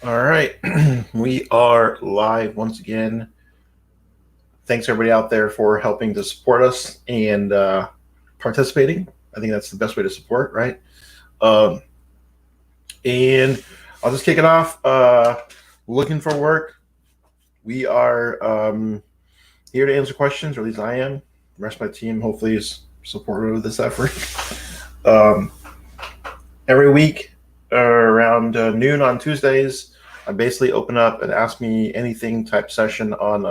All right, we are live once again. Thanks everybody out there for helping to support us and participating. I think that's the best way to support, right? Um, and I'll just kick it off. Looking for work. We are here to answer questions, or at least I am. The rest of my team hopefully is supportive of this effort. Um, every week around noon on Tuesdays, I basically open up and ask me anything type session on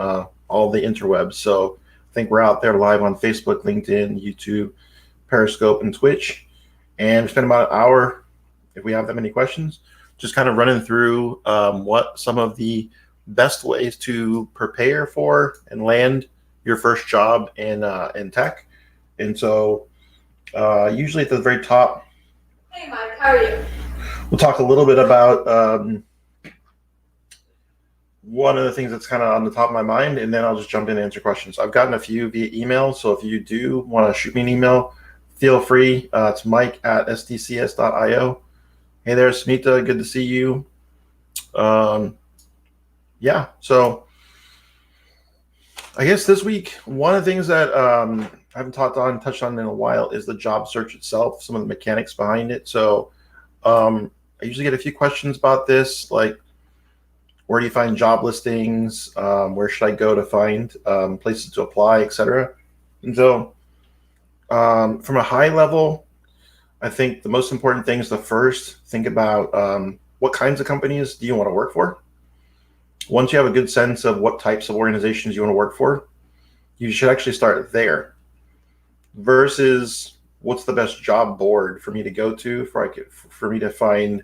all the interwebs. So I think we're out there live on Facebook, LinkedIn, YouTube, Periscope, and Twitch. And we spend about an hour, if we have that many questions, just kind of running through what some of the best ways to prepare for and land your first job in tech. And so usually at the very top, Hey Mike, how are you? we'll talk a little bit about one of the things that's kind of on the top of my mind, and then I'll just jump in and answer questions. I've gotten a few via email, so if you do want to shoot me an email, feel free. It's mike@stcs.io. Hey there, Smita. Good to see you. Yeah, so I guess this week, one of the things that I haven't touched on in a while is the job search itself, some of the mechanics behind it. So I usually get a few questions about this, like where do you find job listings? Where should I go to find places to apply, etc. And so from a high level, I think the most important thing is to first think about what kinds of companies do you want to work for. Once you have a good sense of what types of organizations you want to work for, you should actually start there versus what's the best job board for me to go to for me to find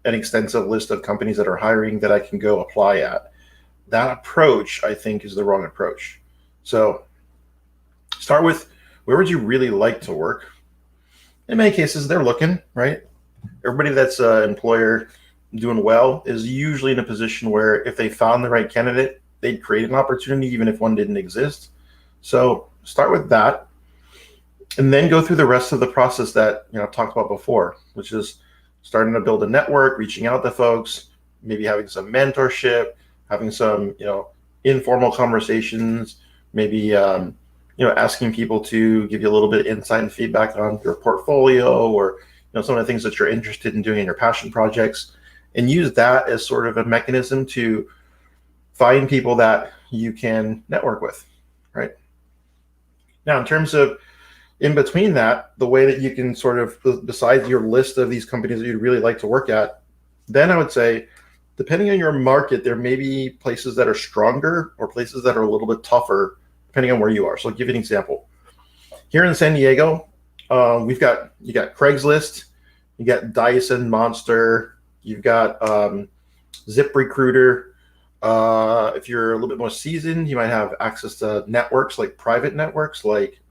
an extensive list of companies that are hiring that I can go apply at. That approach, I think, is the wrong approach. So start with where would you really like to work? In many cases, they're looking, right? Everybody that's an employer doing well is usually in a position where if they found the right candidate, they'd create an opportunity even if one didn't exist. So start with that and then go through the rest of the process that I've talked about before, which is starting to build a network, reaching out to folks, maybe having some mentorship, having some informal conversations, maybe asking people to give you a little bit of insight and feedback on your portfolio or some of the things that you're interested in doing in your passion projects, and use that as sort of a mechanism to find people that you can network with, right? Now, in terms of in between that, the way that you can sort of, besides your list of these companies that you'd really like to work at, then I would say, depending on your market, there may be places that are stronger or places that are a little bit tougher, depending on where you are. So I'll give you an example. Here in San Diego, you got Craigslist, you got Dyson, Monster, you've got ZipRecruiter. If you're a little bit more seasoned, you might have access to networks like private networks, like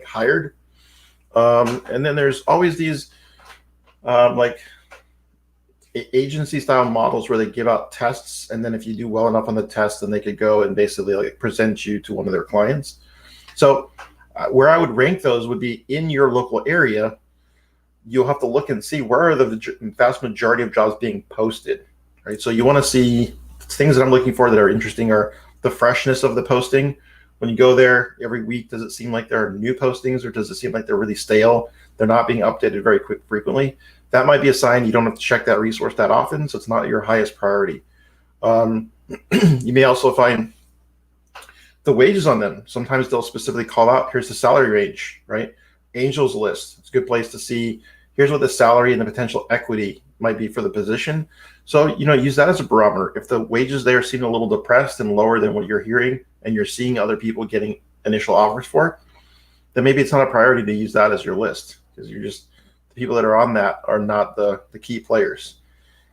Hired. And then there's always these like agency style models where they give out tests, and then if you do well enough on the test, then they could go and basically like present you to one of their clients. So where I would rank those would be in your local area. You'll have to look and see where are the vast majority of jobs being posted, right? So you want to see things that I'm looking for that are interesting are the freshness of the posting. When you go there every week, does it seem like there are new postings, or does it seem like they're really stale? They're not being updated very frequently. That might be a sign you don't have to check that resource that often, so it's not your highest priority. You may also find the wages on them. Sometimes they'll specifically call out, here's the salary range, right? Angels list. It's a good place to see, here's what the salary and the potential equity might be for the position. So, use that as a barometer. If the wages there seem a little depressed and lower than what you're hearing, and you're seeing other people getting initial offers for, then maybe it's not a priority to use that as your list, because the people that are on that are not the key players.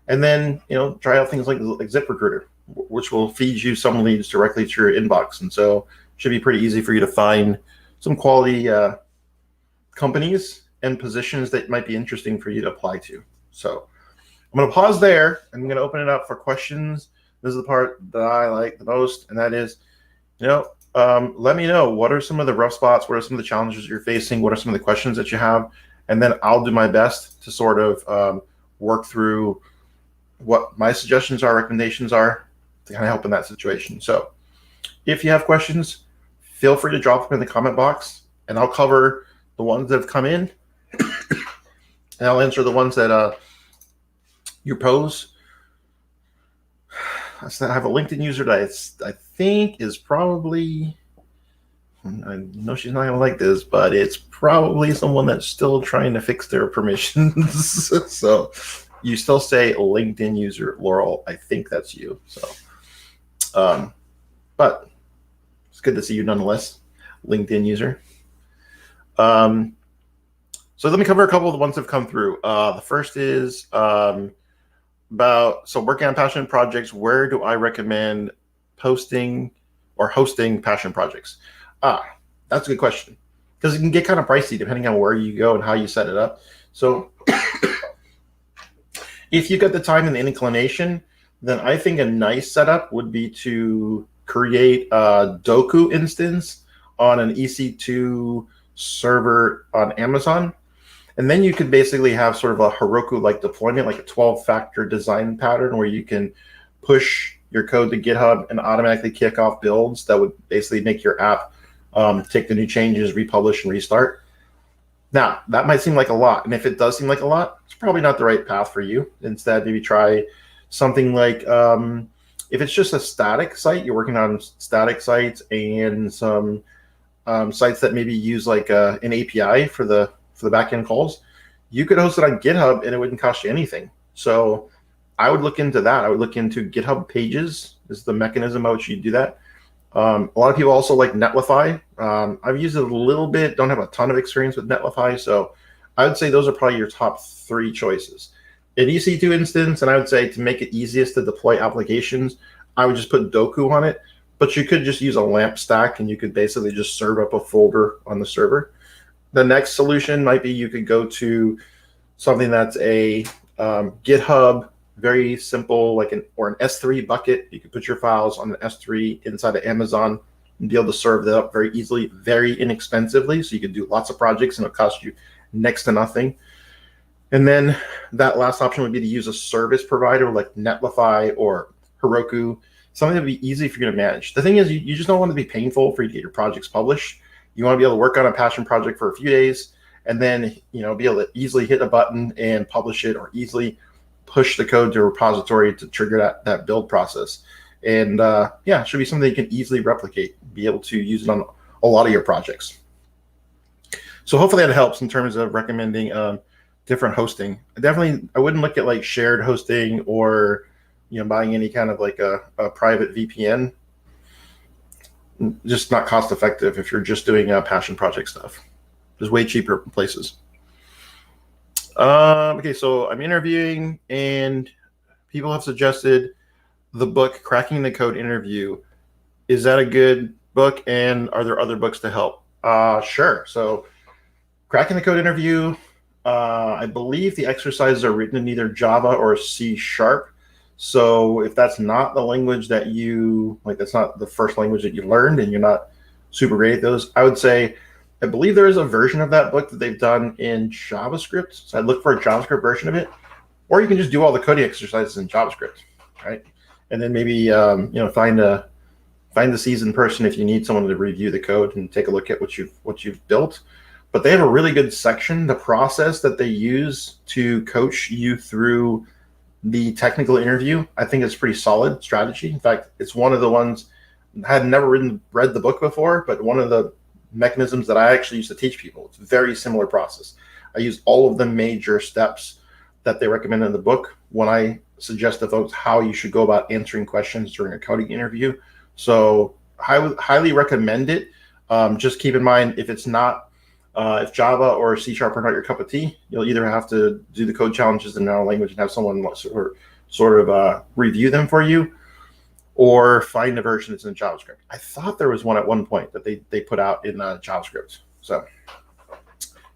And then, try out things like ZipRecruiter, which will feed you some leads directly to your inbox. And so it should be pretty easy for you to find some quality companies and positions that might be interesting for you to apply to. So I'm going to pause there. I'm going to open it up for questions. This is the part that I like the most, and that is, let me know, what are some of the rough spots? What are some of the challenges you're facing? What are some of the questions that you have? And then I'll do my best to sort of work through what my suggestions are, recommendations are to kind of help in that situation. So if you have questions, feel free to drop them in the comment box, and I'll cover the ones that have come in, and I'll answer the ones that you pose. I have a LinkedIn user that I think is probably, I know she's not going to like this, but it's probably someone that's still trying to fix their permissions. So you still say LinkedIn user, Laurel. I think that's you. So, but it's good to see you nonetheless, LinkedIn user. So let me cover a couple of the ones that have come through. The first is working on passion projects. Where do I recommend posting or hosting passion projects? That's a good question, because it can get kind of pricey depending on where you go and how you set it up. So if you've got the time and the inclination, then I think a nice setup would be to create a Doku instance on an EC2 server on Amazon. And then you could basically have sort of a Heroku-like deployment, like a 12-factor design pattern where you can push your code to GitHub and automatically kick off builds that would basically make your app take the new changes, republish, and restart. Now, that might seem like a lot. And if it does seem like a lot, it's probably not the right path for you. Instead, maybe try something like, if it's just a static site, you're working on static sites and some sites that maybe use like an API for the backend calls, you could host it on GitHub and it wouldn't cost you anything. So I would look into that. I would look into GitHub Pages is the mechanism by which you do that. A lot of people also like Netlify. I've used it a little bit, don't have a ton of experience with Netlify. So I would say those are probably your top 3 choices. An EC2 instance, and I would say to make it easiest to deploy applications, I would just put Doku on it. But you could just use a LAMP stack and you could basically just serve up a folder on the server. The next solution might be you could go to something that's a GitHub, very simple, like an S3 bucket. You could put your files on an S3 inside of Amazon and be able to serve that up very easily, very inexpensively. So you could do lots of projects and it'll cost you next to nothing. And then that last option would be to use a service provider like Netlify or Heroku, something that would be easy for you to manage. The thing is, you just don't want to be painful for you to get your projects published. You want to be able to work on a passion project for a few days and then, be able to easily hit a button and publish it, or easily push the code to a repository to trigger that build process. And it should be something you can easily replicate, be able to use it on a lot of your projects. So hopefully that helps in terms of recommending different hosting. I wouldn't look at like shared hosting or buying any kind of like a private VPN. Just not cost effective if you're just doing passion project stuff. There's way cheaper places. Okay, so I'm interviewing, and people have suggested the book Cracking the Code Interview. Is that a good book, and are there other books to help? Sure. So Cracking the Code Interview, I believe the exercises are written in either Java or C#. So if that's not the language that that's not the first language that you learned and you're not super great at those, I would say, I believe there is a version of that book that they've done in JavaScript. So I'd look for a JavaScript version of it, or you can just do all the coding exercises in JavaScript, right? And then maybe, find a seasoned person if you need someone to review the code and take a look at what you've built. But they have a really good section. The process that they use to coach you through the technical interview, I think it's pretty solid strategy. In fact, it's one of the ones I had never read the book before, but one of the mechanisms that I actually used to teach people. It's a very similar process. I use all of the major steps that they recommend in the book when I suggest to folks how you should go about answering questions during a coding interview. So I would highly recommend it. Just keep in mind, if it's not, if Java or C# are not your cup of tea, you'll either have to do the code challenges in another language and have someone sort of review them for you, or find a version that's in JavaScript. I thought there was one at one point that they put out in JavaScript. So,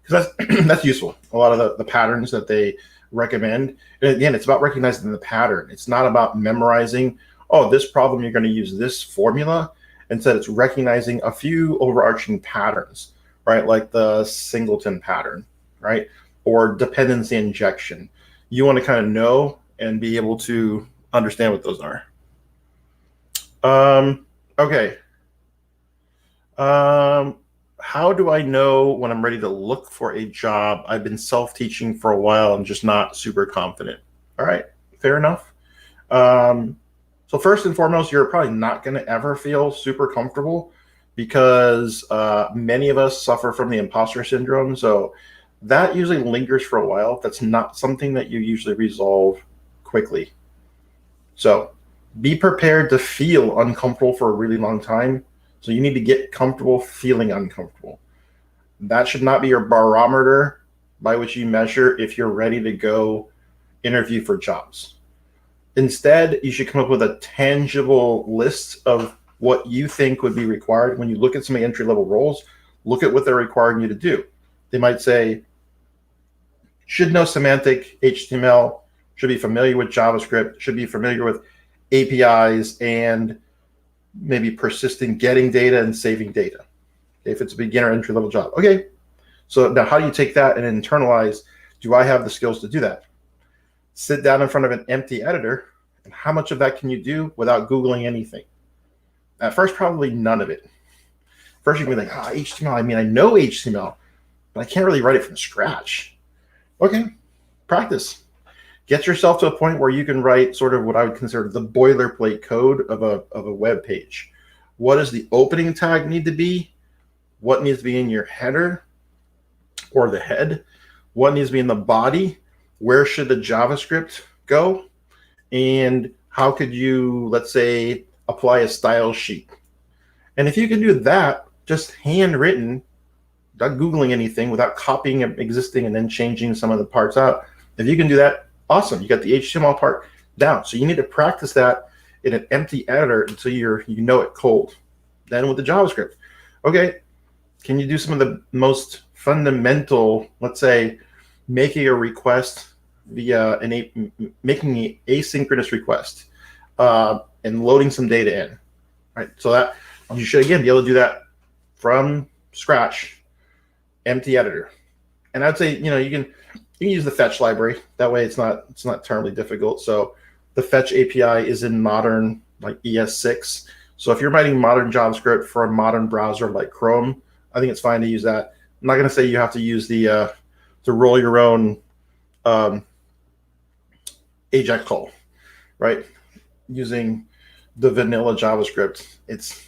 because that's useful. A lot of the patterns that they recommend. And again, it's about recognizing the pattern. It's not about memorizing, this problem, you're going to use this formula. Instead, it's recognizing a few overarching patterns, right? Like the singleton pattern, right? Or dependency injection. You want to kind of know and be able to understand what those are. Okay. How do I know when I'm ready to look for a job? I've been self-teaching for a while and just not super confident. All right, fair enough. So first and foremost, you're probably not going to ever feel super comfortable because many of us suffer from the imposter syndrome. So that usually lingers for a while. That's not something that you usually resolve quickly. So be prepared to feel uncomfortable for a really long time. So you need to get comfortable feeling uncomfortable. That should not be your barometer by which you measure if you're ready to go interview for jobs. Instead, you should come up with a tangible list of what you think would be required when you look at some of the entry-level roles. Look at what they're requiring you to do. They might say, should know semantic HTML, should be familiar with JavaScript, should be familiar with APIs, and maybe persistent getting data and saving data. If it's a beginner entry-level job. Okay, so now how do you take that and internalize, do I have the skills to do that? Sit down in front of an empty editor, and how much of that can you do without Googling anything? At first, probably none of it. First, you can be like, HTML, I mean, I know HTML, but I can't really write it from scratch. Okay, practice. Get yourself to a point where you can write sort of what I would consider the boilerplate code of a web page. What does the opening tag need to be? What needs to be in your header or the head? What needs to be in the body? Where should the JavaScript go? And how could you, let's say, apply a style sheet? And if you can do that, just handwritten, without Googling anything, without copying existing and then changing some of the parts out, if you can do that, awesome. You got the HTML part down. So you need to practice that in an empty editor until you know it cold. Then with the JavaScript, okay, can you do some of the most fundamental, let's say, making a request via making an asynchronous request and loading some data in, right? So that you should again be able to do that from scratch, empty editor. And I'd say you can use the fetch library. That way it's not terribly difficult. So the fetch API is in modern like ES6. So if you're writing modern JavaScript for a modern browser like Chrome, I think it's fine to use that. I'm not going to say you have to use the to roll your own AJAX call, right? Using the vanilla JavaScript, it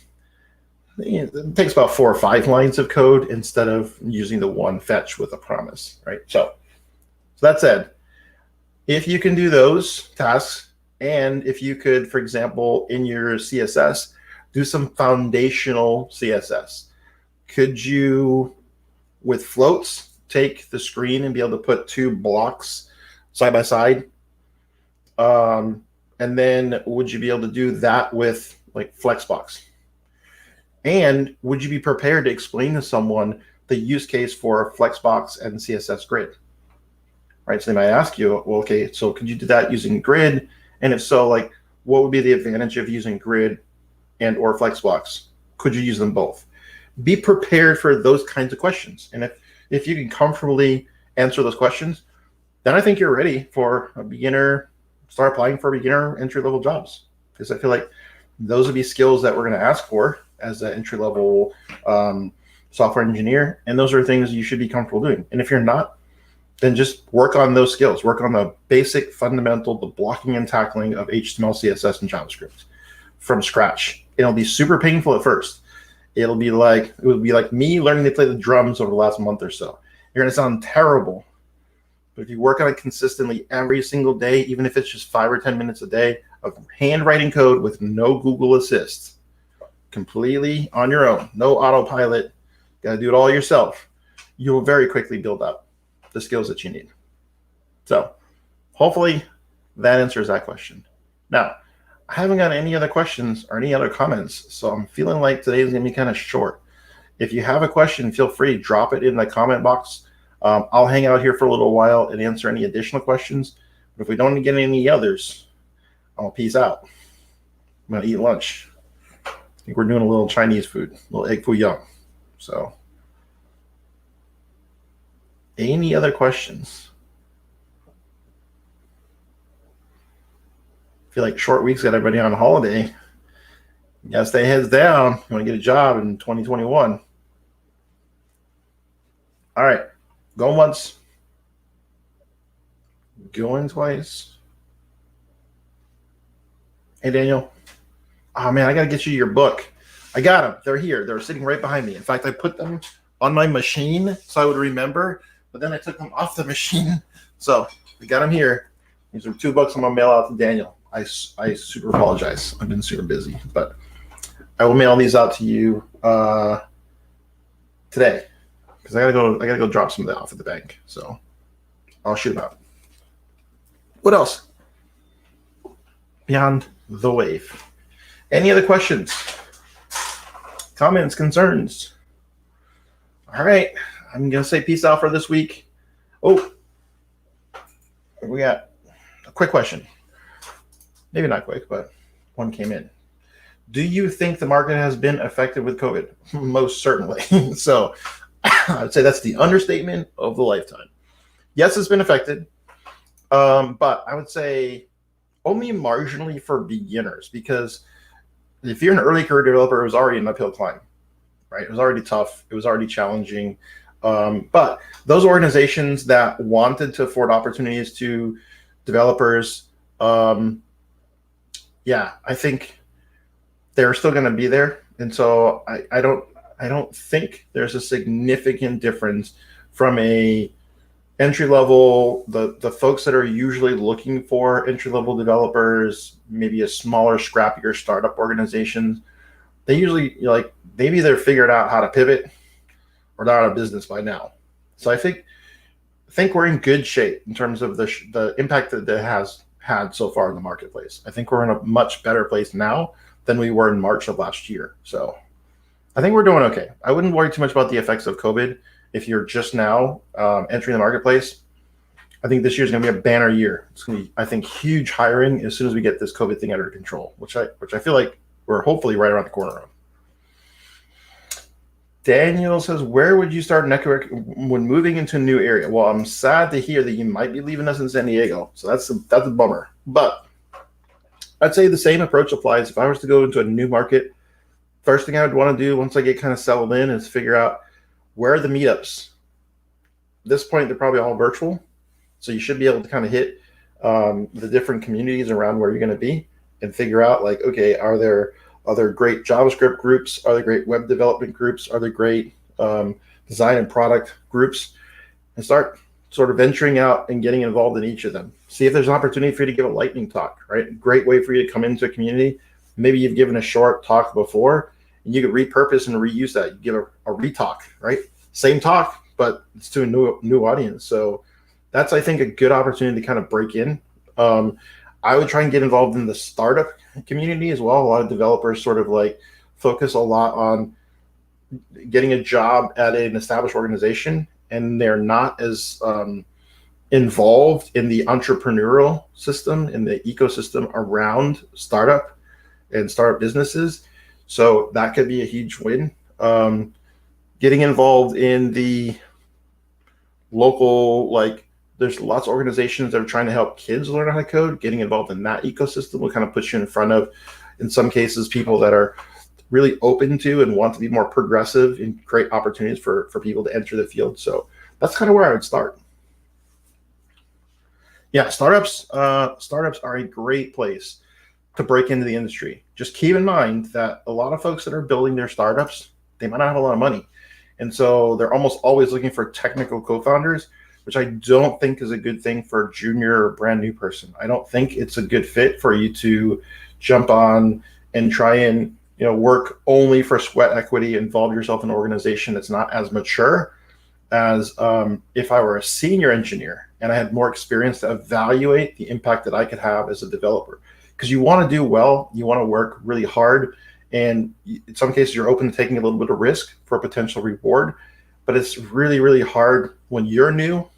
takes about 4 or 5 lines of code instead of using the one fetch with a promise, right? So that said, if you can do those tasks, and if you could, for example, in your CSS, do some foundational CSS, could you, with floats, take the screen and be able to put 2 blocks side by side? And then would you be able to do that with like Flexbox? And would you be prepared to explain to someone the use case for Flexbox and CSS Grid? Right, so they might ask you, well, okay, so could you do that using Grid? And if so, like, what would be the advantage of using Grid and or Flexbox? Could you use them both? Be prepared for those kinds of questions. And if you can comfortably answer those questions, then I think you're ready for a beginner, start applying for beginner entry-level jobs. Because I feel like those would be skills that we're going to ask for as an entry-level software engineer. And those are things you should be comfortable doing. And if you're not, then just work on those skills. Work on the basic fundamental, the blocking and tackling of HTML, CSS, and JavaScript from scratch. It'll be super painful at first. It would be like me learning to play the drums over the last month or so. You're gonna sound terrible. But if you work on it consistently every single day, even if it's just 5 or 10 minutes a day of handwriting code with no Google Assist, completely on your own, no autopilot, gotta do it all yourself, you will very quickly build up the skills that you need. So hopefully that answers that question. Now, I haven't got any other questions or any other comments, so I'm feeling like today is going to be kind of short. If you have a question, feel free to drop it in the comment box. I'll hang out here for a little while and answer any additional questions. But if we don't get any others, I'll peace out. I'm going to eat lunch. I think we're doing a little Chinese food, a little egg foo young. So any other questions? feel like short weeks got everybody on holiday. You gotta stay heads down. You want to get a job in 2021. All right, going once, going twice. Hey, Daniel. Oh man, I gotta get you your book. I got them. They're here. They're sitting right behind me. In fact, I put them on my machine so I would remember, but then I took them off the machine. So I got them here. These are 2 books I'm gonna mail out to Daniel. I super apologize. I've been super busy, but I will mail these out to you today because I gotta go drop some of that off at the bank. So I'll shoot them out. What else? Beyond the wave. Any other questions? Comments, concerns? All right. I'm going to say peace out for this week. Oh, we got a quick question. Maybe not quick, but one came in. Do you think the market has been affected with COVID? Most certainly. So I'd say that's the understatement of the lifetime. Yes, it's been affected. But I would say only marginally for beginners, because if you're an early career developer, it was already an uphill climb, right? It was already tough. It was already challenging. But those organizations that wanted to afford opportunities to developers, I think they're still going to be there. And so I don't think there's a significant difference from a entry level, the folks that are usually looking for entry level developers, maybe a smaller, scrappier startup organizations. They usually maybe they're figured out how to pivot or they're out of business by now. So I think we're in good shape in terms of the impact that it has had so far in the marketplace. I think we're in a much better place now than we were in March of last year. So I think we're doing okay. I wouldn't worry too much about the effects of COVID. If you're just now entering the marketplace, I think this year is going to be a banner year. It's going to be, I think, huge hiring as soon as we get this COVID thing under control, which I feel like we're hopefully right around the corner of. Daniel says, where would you start network when moving into a new area? Well, I'm sad to hear that you might be leaving us in San Diego. So that's a bummer. But I'd say the same approach applies. If I was to go into a new market, first thing I would want to do once I get kind of settled in is figure out where are the meetups. At this point, they're probably all virtual. So you should be able to kind of hit the different communities around where you're going to be and figure out okay, are there great JavaScript groups? Are there great web development groups? Are there great design and product groups? And start sort of venturing out and getting involved in each of them. See if there's an opportunity for you to give a lightning talk, right? Great way for you to come into a community. Maybe you've given a short talk before and you could repurpose and reuse that. You give a retalk, right? Same talk, but it's to a new audience. So that's, I think, a good opportunity to kind of break in. I would try and get involved in the startup community as well. A lot of developers sort of focus a lot on getting a job at an established organization, and they're not as involved in the entrepreneurial system, in the ecosystem around startup and startup businesses. So that could be a huge win. Getting involved in the local, there's lots of organizations that are trying to help kids learn how to code. Getting involved in that ecosystem will kind of put you in front of, in some cases, people that are really open to and want to be more progressive and create opportunities for people to enter the field. So that's kind of where I would start. Yeah, startups are a great place to break into the industry. Just keep in mind that a lot of folks that are building their startups, they might not have a lot of money. And so they're almost always looking for technical co-founders, which I don't think is a good thing for a junior or brand new person. I don't think it's a good fit for you to jump on and try and work only for sweat equity, involve yourself in an organization that's not as mature as if I were a senior engineer and I had more experience to evaluate the impact that I could have as a developer. Because you want to do well, you want to work really hard, and in some cases you're open to taking a little bit of risk for a potential reward. But it's really, really hard when you're new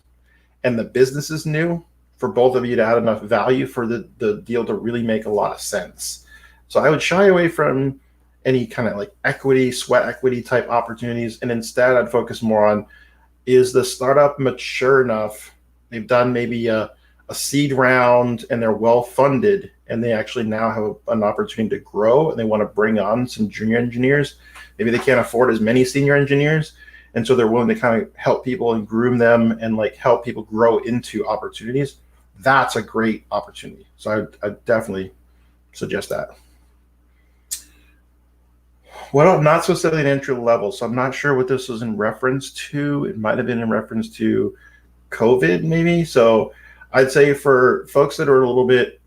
and the business is new for both of you to add enough value for the deal to really make a lot of sense. So I would shy away from any kind of equity, sweat equity type opportunities. And instead I'd focus more on, is the startup mature enough? They've done maybe a seed round and they're well funded and they actually now have an opportunity to grow, and they want to bring on some junior engineers. Maybe they can't afford as many senior engineers, and so they're willing to kind of help people and groom them and like help people grow into opportunities. That's a great opportunity. So I definitely suggest that. What about not specifically an entry level? So I'm not sure what this was in reference to. It might have been in reference to COVID, maybe. So I'd say for folks that are a little bit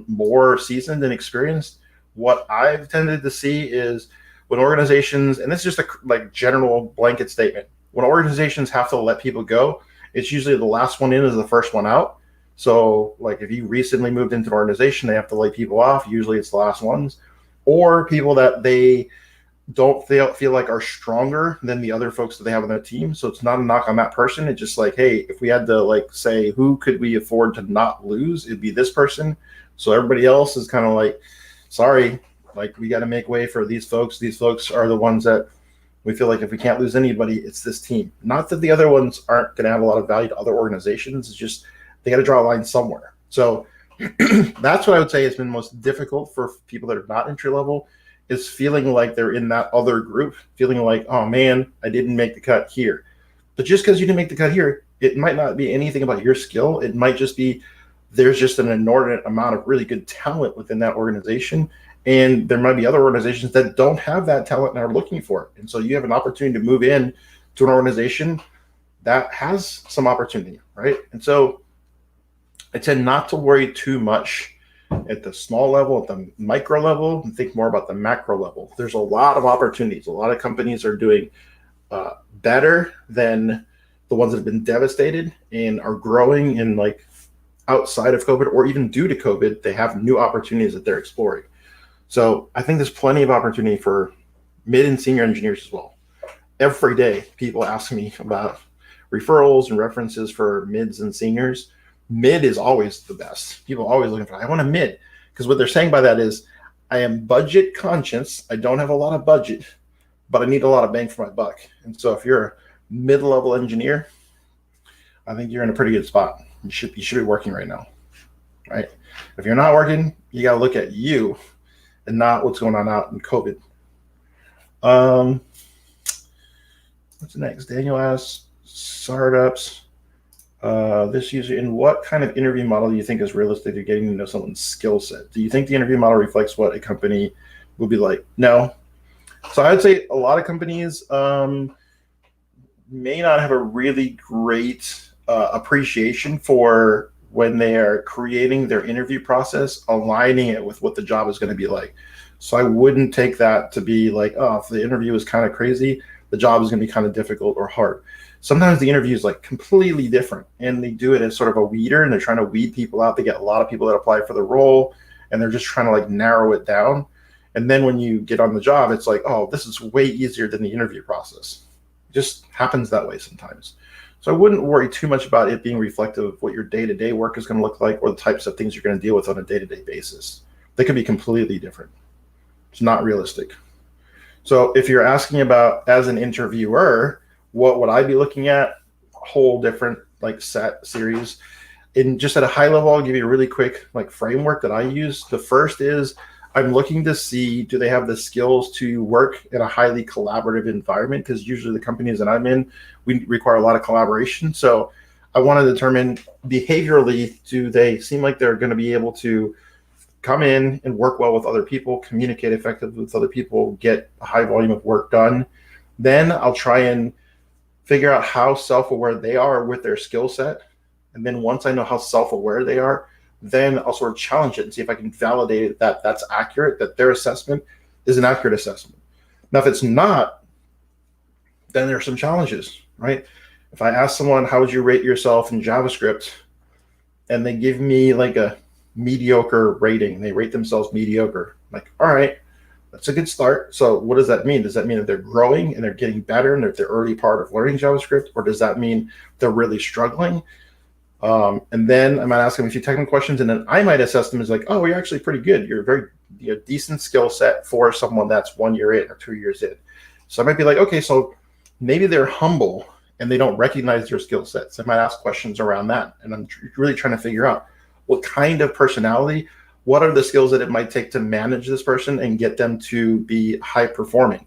more seasoned and experienced, what I've tended to see is when organizations, and this is just a like general blanket statement, when organizations have to let people go, it's usually the last one in is the first one out. So like if you recently moved into an organization, they have to lay people off. Usually it's the last ones, or people that they don't feel like are stronger than the other folks that they have on their team. So it's not a knock on that person. It's just like, hey, if we had to like say who could we afford to not lose, it'd be this person. So everybody else is kind of like, sorry, like we got to make way for these folks. These folks are the ones that we feel like if we can't lose anybody, it's this team. Not that the other ones aren't going to add a lot of value to other organizations. It's just they got to draw a line somewhere. So that's what I would say has been most difficult for people that are not entry level, is feeling like they're in that other group, feeling like, oh man, I didn't make the cut here. But just because you didn't make the cut here, it might not be anything about your skill. It might just be there's just an inordinate amount of really good talent within that organization. And there might be other organizations that don't have that talent and are looking for it. And so you have an opportunity to move in to an organization that has some opportunity, right? And so I tend not to worry too much at the small level, at the micro level, and think more about the macro level. There's a lot of opportunities. A lot of companies are doing better than the ones that have been devastated and are growing in like outside of COVID or even due to COVID. They have new opportunities that they're exploring. So I think there's plenty of opportunity for mid and senior engineers as well. Every day, people ask me about referrals and references for mids and seniors. Mid is always the best. People are always looking for, I want a mid. Because what they're saying by that is, I am budget conscious. I don't have a lot of budget, but I need a lot of bang for my buck. And so if you're a mid-level engineer, I think you're in a pretty good spot. You should be working right now, right? If you're not working, you got to look at you and not what's going on out in COVID. What's next? Daniel asks, startups. This user, in what kind of interview model do you think is realistic to getting to know someone's skill set? Do you think the interview model reflects what a company will be like? No. So I would say a lot of companies may not have a really great appreciation for when they are creating their interview process, aligning it with what the job is going to be like. So I wouldn't take that to be like, oh, if the interview is kind of crazy, the job is going to be kind of difficult or hard. Sometimes the interview is like completely different, and they do it as sort of a weeder, and they're trying to weed people out. They get a lot of people that apply for the role, and they're just trying to like narrow it down. And then when you get on the job, it's like, oh, this is way easier than the interview process. It just happens that way sometimes. So I wouldn't worry too much about it being reflective of what your day-to-day work is going to look like or the types of things you're going to deal with on a day-to-day basis. They could be completely different. It's not realistic. So if you're asking about as an interviewer, what would I be looking at? A whole different like set series. And just at a high level, I'll give you a really quick like framework that I use. The first is I'm looking to see, do they have the skills to work in a highly collaborative environment? Because usually the companies that I'm in, we require a lot of collaboration. So I want to determine behaviorally, do they seem like they're going to be able to come in and work well with other people, communicate effectively with other people, get a high volume of work done. Then I'll try and figure out how self-aware they are with their skill set. And then once I know how self-aware they are, then I'll sort of challenge it and see if I can validate that that's accurate, that their assessment is an accurate assessment. Now, if it's not, then there are some challenges, right? If I ask someone, how would you rate yourself in JavaScript? And they give me like a mediocre rating. They rate themselves mediocre. Like, all right, that's a good start. So what does that mean? Does that mean that they're growing and they're getting better and they're at the early part of learning JavaScript? Or does that mean they're really struggling? And then I might ask them a few technical questions, and then I might assess them as like, oh, you're actually pretty good. You're a very decent skill set for someone that's 1 year in or 2 years in. So I might be like, okay, so maybe they're humble and they don't recognize their skill sets. I might ask questions around that. And I'm really trying to figure out what kind of personality, what are the skills that it might take to manage this person and get them to be high performing.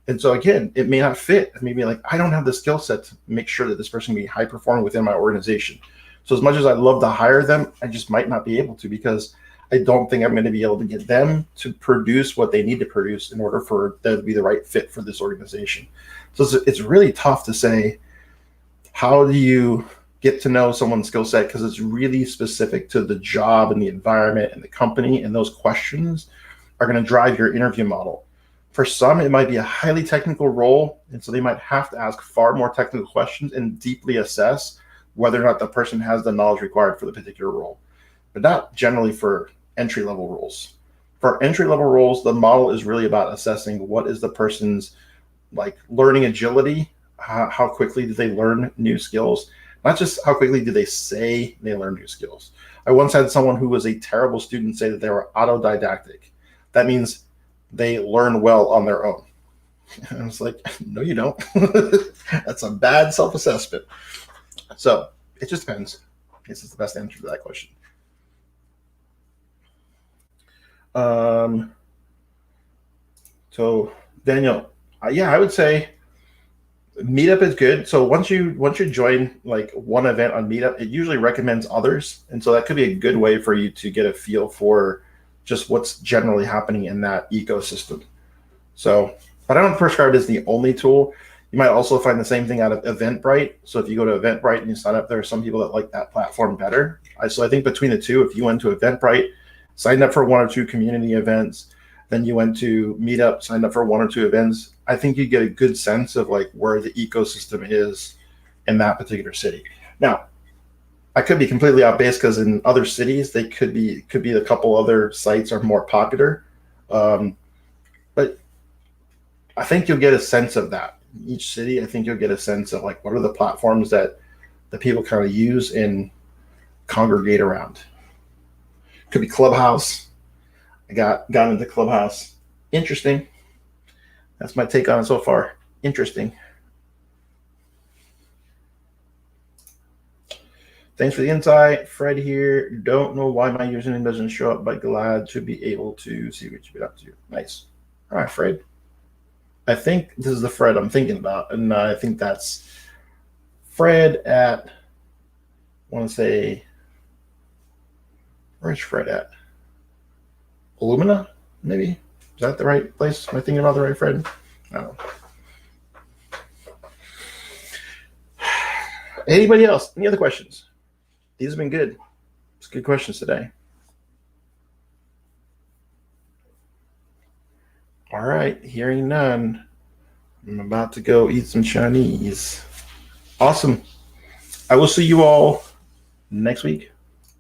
And so again, it may not fit. It may be like, I don't have the skill set to make sure that this person can be high performing within my organization. So as much as I'd love to hire them, I just might not be able to, because I don't think I'm going to be able to get them to produce what they need to produce in order for them to be the right fit for this organization. So it's really tough to say, how do you get to know someone's skill set? Because it's really specific to the job and the environment and the company, and those questions are going to drive your interview model. For some, it might be a highly technical role, and so they might have to ask far more technical questions and deeply assess whether or not the person has the knowledge required for the particular role, but not generally for entry-level roles. For entry-level roles, the model is really about assessing what is the person's like learning agility, how quickly do they learn new skills, not just how quickly do they say they learn new skills. I once had someone who was a terrible student say that they were autodidactic. That means they learn well on their own. And I was like, no, you don't. That's a bad self-assessment. So it just depends. This is the best answer to that question. So Daniel, yeah, I would say Meetup is good. So once you join like one event on Meetup, it usually recommends others, and so that could be a good way for you to get a feel for just what's generally happening in that ecosystem. So, but I don't prescribe it as the only tool. You might also find the same thing out of Eventbrite. So if you go to Eventbrite and you sign up, there are some people that like that platform better. So I think between the two, if you went to Eventbrite, signed up for one or two community events, then you went to Meetup, signed up for one or two events, I think you get a good sense of like where the ecosystem is in that particular city. Now, I could be completely off base, because in other cities, they could be a couple other sites are more popular. But I think you'll get a sense of that. Each city, I think you'll get a sense of like what are the platforms that the people kind of use and congregate around. Could be Clubhouse. I got into Clubhouse. Interesting. That's my take on it so far. Interesting. Thanks for the insight. Fred here. Don't know why my username doesn't show up, but glad to be able to see what you've been up to. Nice. All right, Fred. I think this is the Fred I'm thinking about, and I think that's Fred at, I want to say, where's Fred at? Illumina, maybe? Is that the right place? Am I thinking about the right Fred? I don't know. Anybody else? Any other questions? These have been good. It's good questions today. All right, hearing none, I'm about to go eat some Chinese. Awesome. I will see you all next week.